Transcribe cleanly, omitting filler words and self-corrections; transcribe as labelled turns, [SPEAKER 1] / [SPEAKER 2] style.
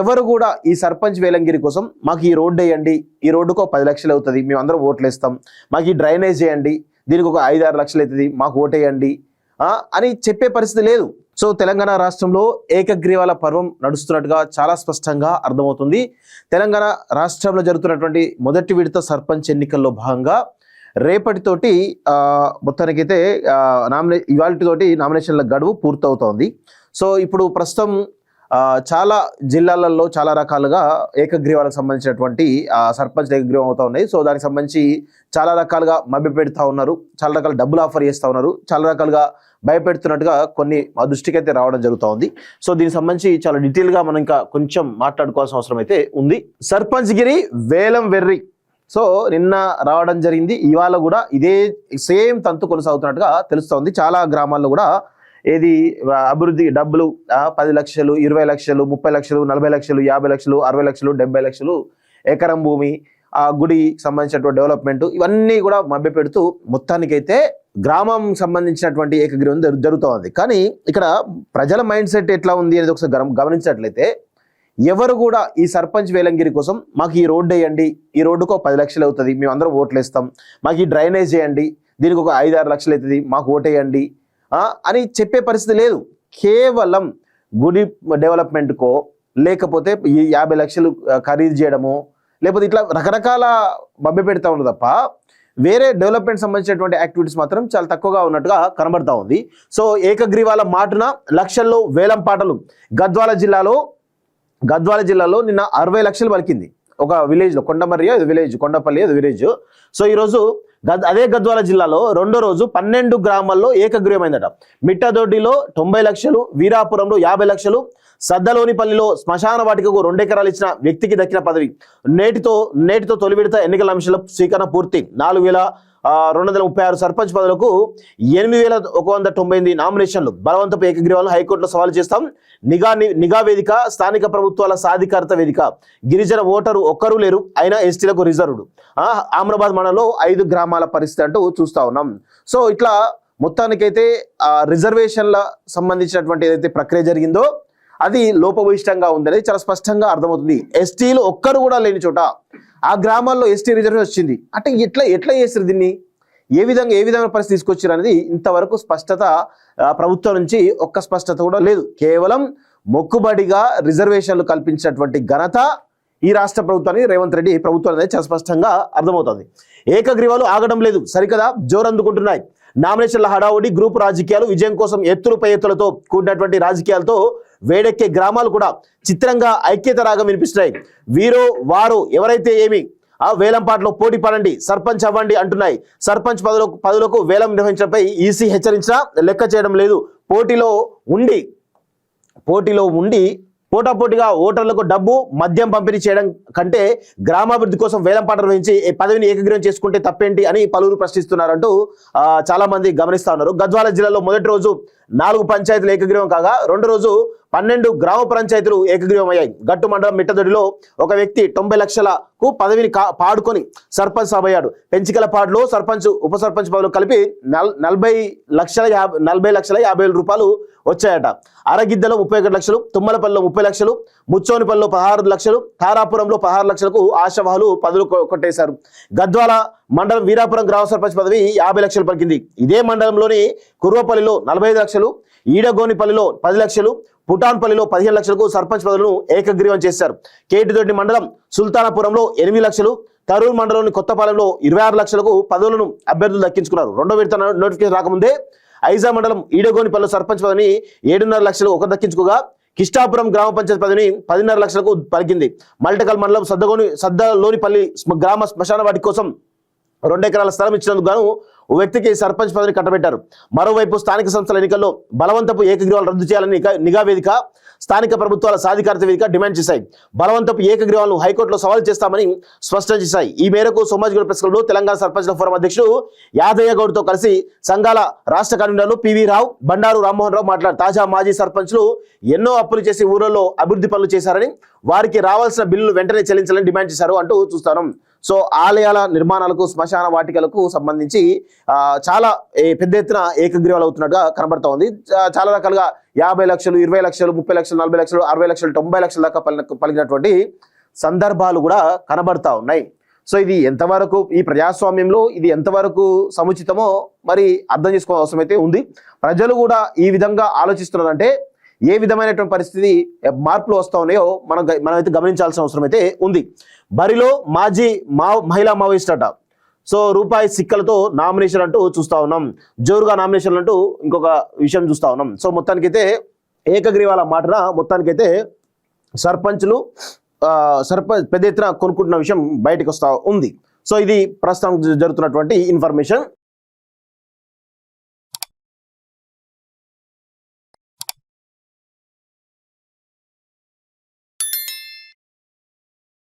[SPEAKER 1] ఎవరు కూడా ఈ సర్పంచ్ వేలంగిరి కోసం మాకు ఈ రోడ్డు వేయండి, ఈ రోడ్డుకు 10 లక్షలు అవుతుంది, మేము అందరం ఓట్లు వేస్తాం, మాకు ఈ డ్రైనేజ్ చేయండి, దీనికి ఒక 5-6 లక్షలు అవుతుంది, మాకు ఓటేయండి అని చెప్పే పరిస్థితి లేదు. సో తెలంగాణ రాష్ట్రంలో ఏకగ్రీవాల పర్వం నడుస్తున్నట్టుగా చాలా స్పష్టంగా అర్థమవుతుంది. తెలంగాణ రాష్ట్రంలో జరుగుతున్నటువంటి మొదటి విడత సర్పంచ్ ఎన్నికల్లో భాగంగా రేపటితోటి మొత్తానికైతే ఇవాళతోటి నామినేషన్ల గడువు పూర్తవుతోంది. సో ఇప్పుడు ప్రస్తుతం చాలా జిల్లాలలో చాలా రకాలుగా ఏకగ్రీవాలకు సంబంధించినటువంటి సర్పంచ్ ఏకగ్రీవం అవుతా ఉన్నాయి. సో దానికి సంబంధించి చాలా రకాలుగా మభ్య పెడతా ఉన్నారు, చాలా రకాల డబ్బులు ఆఫర్ చేస్తూ ఉన్నారు, చాలా రకాలుగా భయపెడుతున్నట్టుగా కొన్ని మా దృష్టికి అయితే రావడం జరుగుతూ ఉంది. సో దీనికి సంబంధించి చాలా డీటెయిల్గా మనం ఇంకా కొంచెం మాట్లాడుకోవాల్సిన అవసరం అయితే ఉంది. సర్పంచ్ గిరి వేలం వెర్రి సో నిన్న రావడం జరిగింది, ఇవాళ కూడా ఇదే సేమ్ తంతు కొనసాగుతున్నట్టుగా తెలుస్తోంది. చాలా గ్రామాల్లో కూడా ఏది అభివృద్ధి డబ్బులు 10 లక్షలు, 20 లక్షలు, 30 లక్షలు, 40 లక్షలు, 50 లక్షలు, 60 లక్షలు, 70 లక్షలు, ఎకరం భూమి, ఆ గుడి సంబంధించినటువంటి డెవలప్మెంట్, ఇవన్నీ కూడా మభ్య పెడుతూ మొత్తానికైతే గ్రామం సంబంధించినటువంటి ఏకగ్రీవం జరుగుతూ ఉంది. కానీ ఇక్కడ ప్రజల మైండ్ సెట్ ఎట్లా ఉంది అనేది ఒకసారి గమనించినట్లయితే ఎవరు కూడా ఈ సర్పంచ్ వేలంగిరి కోసం మాకు ఈ రోడ్డు వేయండి, ఈ రోడ్డుకు 10 లక్షలు అవుతుంది, మేము అందరం ఓట్లు వేస్తాం, మాకు ఈ డ్రైనేజ్ చేయండి, దీనికి ఒక 5-6 లక్షలు అవుతుంది, మాకు ఓటేయండి అని చెప్పే పరిస్థితి లేదు. కేవలం గుడి డెవలప్మెంట్కో లేకపోతే ఈ 50 లక్షలు ఖరీదు చేయడమో లేకపోతే ఇట్లా రకరకాల మభ్య పెడతా ఉంది తప్ప వేరే డెవలప్మెంట్ సంబంధించినటువంటి యాక్టివిటీస్ మాత్రం చాలా తక్కువగా ఉన్నట్టుగా కనబడతా ఉంది. సో ఏకగ్రీవాల మాటున లక్షల్లో వేలం పాటలు. గద్వాల జిల్లాలో నిన్న 60 లక్షలు పలికింది ఒక విలేజ్లో, కొండమర్రి విలేజ్, కొండపల్లి విలేజ్. సో ఈరోజు అదే గద్వాల జిల్లాలో రెండో రోజు 12 గ్రామాల్లో ఏకగ్రీవమైందట. మిట్టదొడ్డిలో 90 లక్షలు, వీరాపురంలో 50 లక్షలు, సద్దలోనిపల్లిలో శ్మశాన వాటికకు 2 ఎకరాలు ఇచ్చిన వ్యక్తికి దక్కిన పదవి. నేటితో తొలి విడత ఎన్నికల అంశాల స్వీకరణ పూర్తి. 4,236 సర్పంచ్ పదవులకు 8,198 నామినేషన్లు. బలవంతపు ఏకగ్రీవాలను హైకోర్టులో సవాలు చేస్తాం. నిఘా వేదిక, స్థానిక ప్రభుత్వాల సాధికారత వేదిక. గిరిజన ఓటరు ఒక్కరూ లేరు, అయినా ఎస్టీలకు రిజర్వ్డ్. ఆమ్రాబాద్ మండలంలో 5 గ్రామాల పరిస్థితి అంటూ చూస్తా ఉన్నాం. సో ఇట్లా మొత్తానికైతే రిజర్వేషన్ల సంబంధించినటువంటి ఏదైతే ప్రక్రియ జరిగిందో అది లోపభూయిష్టంగా ఉందనేది చాలా స్పష్టంగా అర్థమవుతుంది. ఎస్టీలు ఒక్కరు కూడా లేని చోట ఆ గ్రామాల్లో ఎస్టీ రిజర్వేషన్ వచ్చింది అంటే ఎట్లా చేస్తారు దీన్ని, ఏ విధంగా పరిస్థితి తీసుకొచ్చారు అనేది ఇంతవరకు స్పష్టత ప్రభుత్వం నుంచి ఒక్క స్పష్టత కూడా లేదు. కేవలం మొక్కుబడిగా రిజర్వేషన్లు కల్పించినటువంటి ఘనత ఈ రాష్ట్ర ప్రభుత్వాన్ని, రేవంత్ రెడ్డి ప్రభుత్వం అనేది చాలా స్పష్టంగా అర్థమవుతుంది. ఏకగ్రీవాలు ఆగడం లేదు, సరికదా జోరందుకుంటున్నాయి. నామినేషన్ల హడావుడి, గ్రూప్ రాజకీయాలు, విజయం కోసం ఎత్తులపై ఎత్తులతో కూడినటువంటి రాజకీయాలతో వేడెక్కే గ్రామాలు కూడా చిత్రంగా ఐక్యత రాగం వినిపిస్తున్నాయి. వీరో వారో ఎవరైతే ఏమి వేలంపాట్లో పోటీ పడండి, సర్పంచ్ అవ్వండి అంటున్నాయి. సర్పంచ్ పదవులకు వేలం నిర్వహించడంపై ఈసీ హెచ్చరించినా లెక్క చేయడం లేదు. పోటీలో ఉండి పోటాపోటీగా ఓటర్లకు డబ్బు, మద్యం పంపిణీ చేయడం కంటే గ్రామాభివృద్ధి కోసం వేలంపాట నిర్వహించి పదవిని ఏకగ్రీవం చేసుకుంటే తప్పేంటి అని పలువురు ప్రశ్నిస్తున్నారంటూ చాలా మంది గమనిస్తా ఉన్నారు. గద్వాల జిల్లాలో మొదటి రోజు 4 పంచాయతీలు ఏకగ్రీవం కాగా రెండో రోజు 12 గ్రామ పంచాయతీలు ఏకగ్రీవం అయ్యాయి. గట్టు మండలం మిట్టదొడిలో ఒక వ్యక్తి 90 లక్షలకు పదవిని పాడుకొని సర్పంచ్ సభయ్యాడు. పెంచికలపాడులో సర్పంచ్, ఉప సర్పంచ్ పదవులు కలిపి 40,50,000 రూపాయలు వచ్చాయట. అరగిద్దలో 31 లక్షలు, తుమ్మలపల్లిలో 30 లక్షలు, ముచ్చోనిపల్లిలో 16 లక్షలు, తారాపురంలో 16 లక్షలకు ఆశావాహులు పదవులు కొట్టేశారు. గద్వాల మండలం వీరాపురం గ్రామ సర్పంచ్ పదవి 50 లక్షలు పలికింది. ఇదే మండలంలోని కుర్వపల్లిలో 45 లక్షలు, ఈడగోనిపల్లిలో 10 లక్షలు, పుటాన్పల్లిలో 15 లక్షలకు సర్పంచ్ పదవులను ఏకగ్రీవం చేశారు. కేటిదొడ్డి మండలం సుల్తానాపురంలో 8 లక్షలు, తరూరు మండలంలోని కొత్తపాలెంలో 26 లక్షలకు పదవులను అభ్యర్థులు దక్కించుకున్నారు. రెండో విడత నోటిఫికేషన్ రాకముందే ఐజా మండలం ఈడగోనిపల్లి సర్పంచ్ పదవిని 7.5 లక్షలు దక్కించుకోగా కిష్టాపురం గ్రామ పంచాయతీ పదవిని 10.5 లక్షలకు పలికింది. మల్టకల్ మండలం సద్దలోనిపల్లి గ్రామ శ్మశాన వాటి కోసం 2 ఎకరాల స్థలం ఇచ్చినందుకు గాను ఓ వ్యక్తికి సర్పంచ్ పదవిని కట్టబెట్టారు. మరోవైపు స్థానిక సంస్థల ఎన్నికల్లో బలవంతపు ఏకగ్రీవాలు రద్దు చేయాలని నిఘా వేదిక, స్థానిక ప్రభుత్వాల సాధికారత వేదిక డిమాండ్ చేశాయి. బలవంతపు ఏకగ్రీవాలను హైకోర్టులో సవాల్ చేస్తామని స్పష్టం చేశాయి. ఈ మేరకు సోమాజిగూడ ప్రెస్ క్లబ్లో తెలంగాణ సర్పంచ్ల ఫోరం అధ్యక్షుడు యాదయ్య గౌడ్తో కలిసి సంఘాల రాష్ట్ర కన్వీనర్లు పివి రావు, బండారు రామ్మోహన్ రావు మాట్లాడారు. తాజా మాజీ సర్పంచ్లు ఎన్నో అప్పులు చేసి ఊళ్ళలో అభివృద్ధి పనులు చేశారని, వారికి రావాల్సిన బిల్లులు వెంటనే చెల్లించాలని డిమాండ్ చేశారు అంటూ చూస్తాం. సో ఆలయాల నిర్మాణాలకు శ్మశాన వాటికలకు సంబంధించి చాలా పెద్ద ఎత్తున ఏకగ్రీవాలు అవుతున్నట్టుగా కనబడతా ఉంది. చాలా రకాలుగా 50 లక్షలు, 20 లక్షలు, 30 లక్షలు, 40 లక్షలు, 60 లక్షలు, 90 లక్షల దాకా పలికినటువంటి సందర్భాలు కూడా కనబడతా ఉన్నాయి. సో ఇది ఎంతవరకు ఈ ప్రజాస్వామ్యంలో ఇది ఎంతవరకు సముచితమో మరి అర్థం చేసుకోవాల్సిన అవసరం అయితే ఉంది. ప్రజలు కూడా ఈ విధంగా ఆలోచిస్తున్నారంటే ఏ విధమైనటువంటి పరిస్థితి మార్పులు వస్తా ఉన్నాయో మనమైతే గమనించాల్సిన అవసరం అయితే ఉంది. బరిలో మాజీ మహిళా మావోయిస్ట్ అట. సో రూపాయి సిక్కలతో నామినేషన్ అంటూ చూస్తా ఉన్నాం. జోరుగా నామినేషన్లు అంటూ ఇంకొక విషయం చూస్తా ఉన్నాం. సో మొత్తానికైతే ఏకగ్రీవాల మాటన మొత్తానికైతే సర్పంచ్లు పెద్ద ఎత్తున కొనుక్కుంటున్న విషయం బయటకు వస్తా ఉంది. సో ఇది ప్రస్తుతం జరుగుతున్నటువంటి ఇన్ఫర్మేషన్.